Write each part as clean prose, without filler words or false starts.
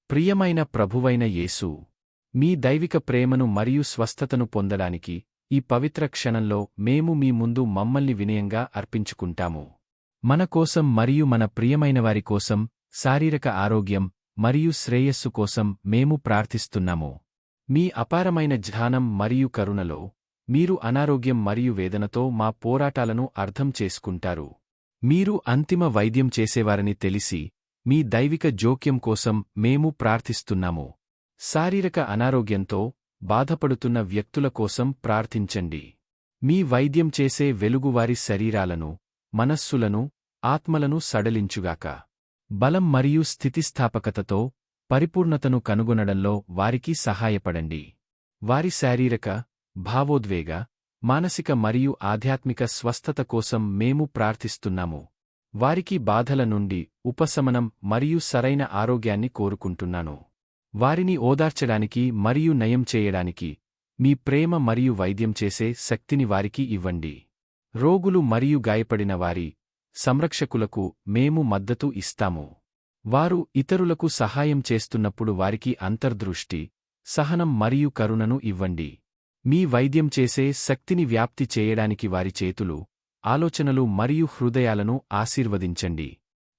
ప్రియమైన ప్రభువైన యేసూ, మీ దైవిక ప్రేమను మరియు స్వస్థతను పొందడానికి ఈ పవిత్ర క్షణంలో మేము మీ ముందు మమ్మల్ని వినయంగా అర్పించుకుంటాము. మన కోసం మరియు మన ప్రియమైనవారి కోసం శారీరక ఆరోగ్యం మరియు శ్రేయస్సు కోసం మేము ప్రార్థిస్తున్నాము. మీ అపారమైన జ్ఞానం మరియు కరుణలో మీరు అనారోగ్యం మరియు వేదనతో మా పోరాటాలను అర్థం చేసుకుంటారు. మీరు అంతిమ వైద్యం చేసేవారని తెలిసి మీ దైవిక జోక్యం కోసం మేము ప్రార్థిస్తున్నాము. శారీరక అనారోగ్యంతో బాధపడుతున్న వ్యక్తుల కోసం ప్రార్థించండి. మీ వైద్యం చేసే వెలుగువారి శరీరాలను, మనస్సులను, ఆత్మలను సడలించుగాక. బలం మరియు స్థితిస్థాపకతతో పరిపూర్ణతను కనుగొనడంలో వారికి సహాయపడండి. వారి శారీరక, భావోద్వేగ, మానసిక మరియు ఆధ్యాత్మిక స్వస్థత కోసం మేము ప్రార్థిస్తున్నాము. వారికి బాధల నుండి ఉపశమనం మరియు సరైన ఆరోగ్యాన్ని కోరుకుంటున్నాను. వారిని ఓదార్చడానికి మరియు నయం చేయడానికి మీ ప్రేమ మరియు వైద్యం చేసే శక్తిని వారికి ఇవ్వండి. రోగులు మరియు గాయపడిన వారి సంరక్షకులకు మేము మద్దతు ఇస్తాము. వారు ఇతరులకు సహాయం చేస్తున్నప్పుడు వారికి అంతర్దృష్టి, సహనం మరియు కరుణను ఇవ్వండి. మీ వైద్యం చేసే శక్తిని వ్యాప్తి చేయడానికి వారి చేతులు, ఆలోచనలు మరియు హృదయాలను ఆశీర్వదించండి.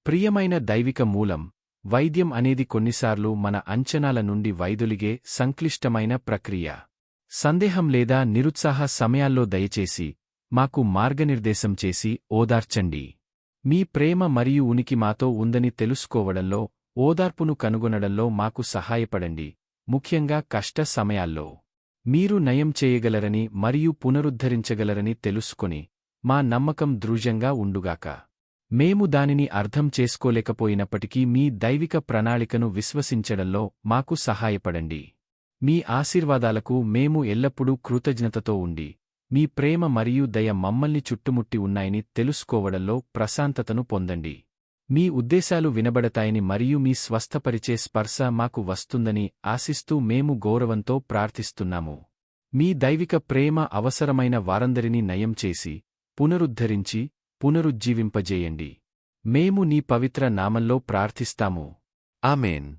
ప్రియమైన దైవిక మూలం, వైద్యం అనేది కొన్నిసార్లు మన అంచనాల నుండి వైదొలిగే సంక్లిష్టమైన ప్రక్రియ. సందేహం లేదా నిరుత్సాహ సమయాల్లో దయచేసి మాకు మార్గనిర్దేశం చేసి ఓదార్చండి. మీ ప్రేమ మరియు ఉనికి మాతో ఉందని తెలుసుకోవడంలో, ఓదార్పును కనుగొనడంలో మాకు సహాయపడండి, ముఖ్యంగా కష్ట సమయాల్లో. మీరు నయం చేయగలరని మరియు పునరుద్ధరించగలరని తెలుసుకొని మా నమ్మకం దృఢంగా ఉండుగాక. మేము దానిని అర్థం చేసుకోలేకపోయినప్పటికీ మీ దైవిక ప్రణాళికను విశ్వసించడంలో మాకు సహాయపడండి. మీ ఆశీర్వాదాలకు మేము ఎల్లప్పుడూ కృతజ్ఞతతో ఉండి, మీ ప్రేమ మరియు దయ మమ్మల్ని చుట్టుముట్టి ఉన్నాయని తెలుసుకోవడంలో ప్రశాంతతను పొందండి. మీ ఉద్దేశాలు వినబడతాయని మరియు మీ స్వస్థపరిచే స్పర్శ మాకు వస్తుందని ఆశిస్తూ మేము గౌరవంతో ప్రార్థిస్తున్నాము. మీ దైవిక ప్రేమ అవసరమైన వారందరినీ నయం చేసి, పునరుద్ధరించి, పునరుజ్జీవింపజేయండి. మేము నీ పవిత్ర నామంలో ప్రార్థిస్తాము. ఆమేన్.